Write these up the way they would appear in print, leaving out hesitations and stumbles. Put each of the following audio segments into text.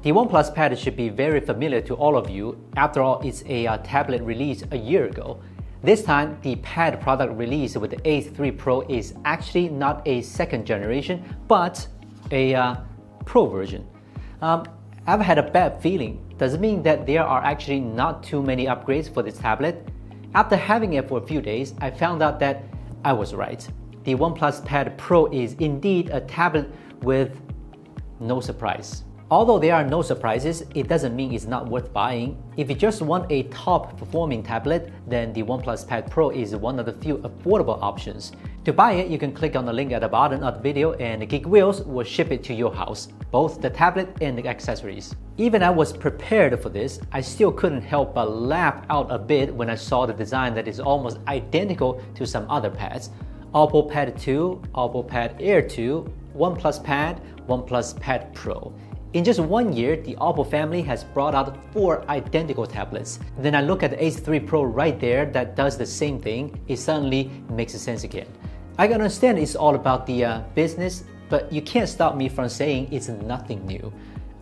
The OnePlus Pad should be very familiar to all of you. After all, it's a tablet released a year ago. This time, the Pad product released with the A3 Pro is actually not a second generation, but a Pro version. I've had a bad feeling. Does it mean that there are actually not too many upgrades for this tablet? After having it for a few days, I found out that I was right. The OnePlus Pad Pro is indeed a tablet with no surprise. Although there are no surprises, it doesn't mean it's not worth buying. If you just want a top performing tablet, then the OnePlus Pad Pro is one of the few affordable options. To buy it, you can click on the link at the bottom of the video and Geek Wheels will ship it to your house, both the tablet and the accessories. Even I was prepared for this, I still couldn't help but laugh out a bit when I saw the design that is almost identical to some other pads. Oppo Pad 2, Oppo Pad Air 2, OnePlus Pad, OnePlus Pad Pro. In just 1 year, the Oppo family has brought out 4 identical tablets. Then I look at the A3 Pro right there that does the same thing, it suddenly makes sense again. I can understand it's all about the business, but you can't stop me from saying it's nothing new.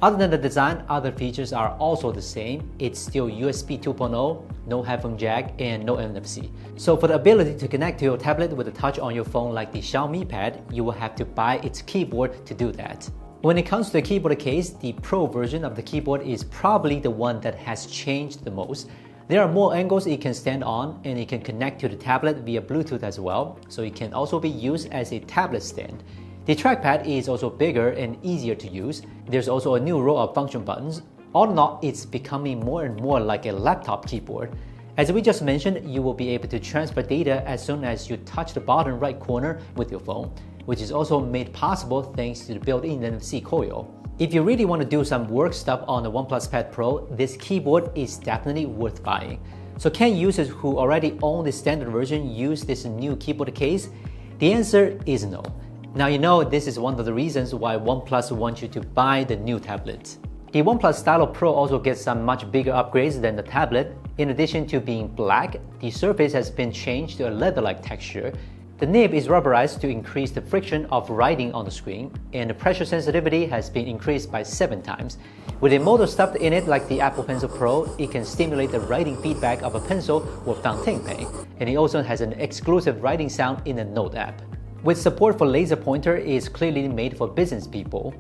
Other than the design, other features are also the same. It's still USB 2.0, no headphone jack, and no NFC. So for the ability to connect to your tablet with a touch on your phone like the Xiaomi Pad, you will have to buy its keyboard to do that. When it comes to the keyboard case, the Pro version of the keyboard is probably the one that has changed the most. There are more angles it can stand on, and it can connect to the tablet via Bluetooth as well, so it can also be used as a tablet stand. The trackpad is also bigger and easier to use. There's also a new row of function buttons. All in all, it's becoming more and more like a laptop keyboard. As we just mentioned, you will be able to transfer data as soon as you touch the bottom right corner with your phone, which is also made possible thanks to the built-in NFC coil. If you really want to do some work stuff on the OnePlus Pad Pro, this keyboard is definitely worth buying. So can users who already own the standard version use this new keyboard case? The answer is no. Now you know this is one of the reasons why OnePlus wants you to buy the new tablet. The OnePlus Stylo Pro also gets some much bigger upgrades than the tablet. In addition to being black, the surface has been changed to a leather-like texture. The nib is rubberized to increase the friction of writing on the screen, and the pressure sensitivity has been increased by 7 times. With a motor stuffed in it like the Apple Pencil Pro, it can stimulate the writing feedback of a pencil or fountain pen, and it also has an exclusive writing sound in the Note app. With support for laser pointer, it is clearly made for business people.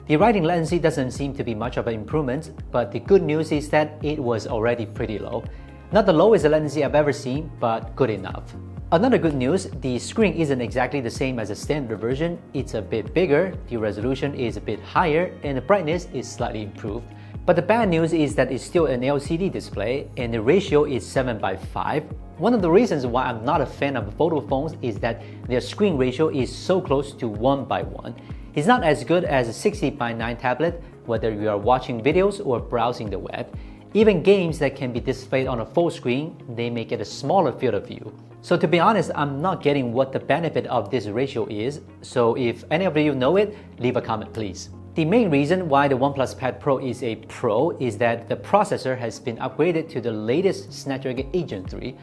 The writing latency doesn't seem to be much of an improvement, but the good news is that it was already pretty low. Not the lowest latency I've ever seen, but good enough. Another good news, the screen isn't exactly the same as the standard version. It's a bit bigger, the resolution is a bit higher, and the brightness is slightly improved. But the bad news is that it's still an LCD display, and the ratio is 7:5. One of the reasons why I'm not a fan of photo phones is that their screen ratio is so close to 1:1. It's not as good as a 60:9 tablet, whether you are watching videos or browsing the web. Even games that can be displayed on a full screen, they make it a smaller field of view. So to be honest, I'm not getting what the benefit of this ratio is, so if any of you know it, leave a comment please. The main reason why the OnePlus Pad Pro is a Pro is that the processor has been upgraded to the latest Snapdragon 8 Gen 3.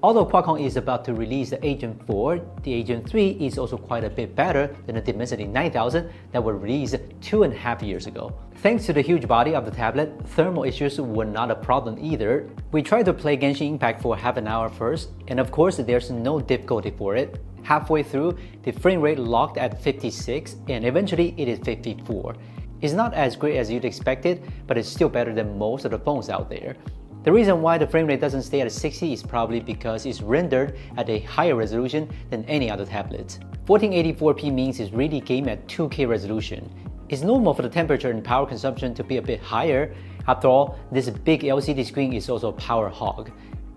Although Qualcomm is about to release the 8 Gen 4, the 8 Gen 3 is also quite a bit better than the Dimensity 9000 that were released 2.5 years ago. Thanks to the huge body of the tablet, thermal issues were not a problem either. We tried to play Genshin Impact for half an hour first, and of course there's no difficulty for it. Halfway through, the frame rate locked at 56 and eventually it is 54. It's not as great as you'd expected, but it's still better than most of the phones out there. The reason why the frame rate doesn't stay at 60 is probably because it's rendered at a higher resolution than any other tablet. 1480p means it's really game at 2K resolution. It's normal for the temperature and power consumption to be a bit higher. After all, this big LCD screen is also a power hog.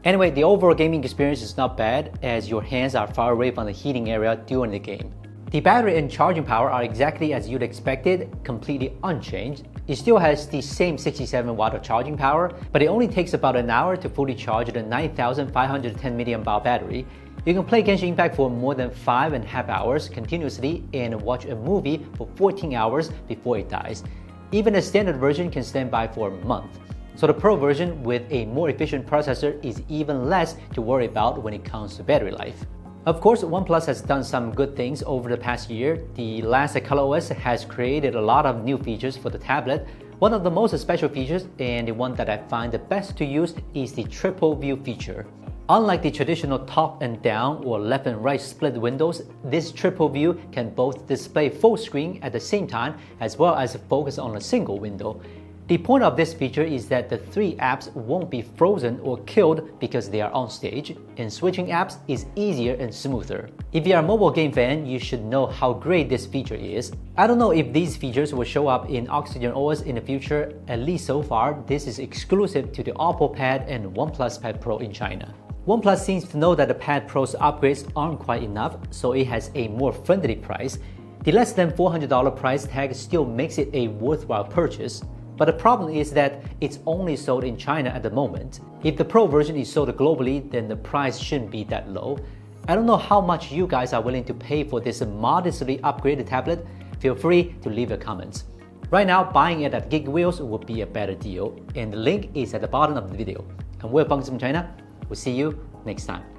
Anyway, the overall gaming experience is not bad as your hands are far away from the heating area during the game. The battery and charging power are exactly as you'd expected, completely unchanged. It still has the same 67 watt of charging power, but it only takes about an hour to fully charge the 9510 mAh battery. You can play Genshin Impact for more than 5.5 hours continuously and watch a movie for 14 hours before it dies. Even a standard version can stand by for a month. So the Pro version with a more efficient processor is even less to worry about when it comes to battery life. Of course, OnePlus has done some good things over the past year. The last ColorOS has created a lot of new features for the tablet. One of the most special features, and the one that I find the best to use, is the triple view feature. Unlike the traditional top and down or left and right split windows, this triple view can both display full screen at the same time as well as focus on a single window. The point of this feature is that the 3 apps won't be frozen or killed because they are on stage, and switching apps is easier and smoother. If you are a mobile game fan, you should know how great this feature is. I don't know if these features will show up in OxygenOS in the future. At least so far, this is exclusive to the Oppo Pad and OnePlus Pad Pro in China. OnePlus seems to know that the Pad Pro's upgrades aren't quite enough, so it has a more friendly price. The less than $400 price tag still makes it a worthwhile purchase. But the problem is that it's only sold in China at the moment. If the Pro version is sold globally, then the price shouldn't be that low. I don't know how much you guys are willing to pay for this modestly upgraded tablet. Feel free to leave your comments. Right now, buying it at Geek Wheels would be a better deal, and the link is at the bottom of the video. And we're Gizmochina. We'll see you next time.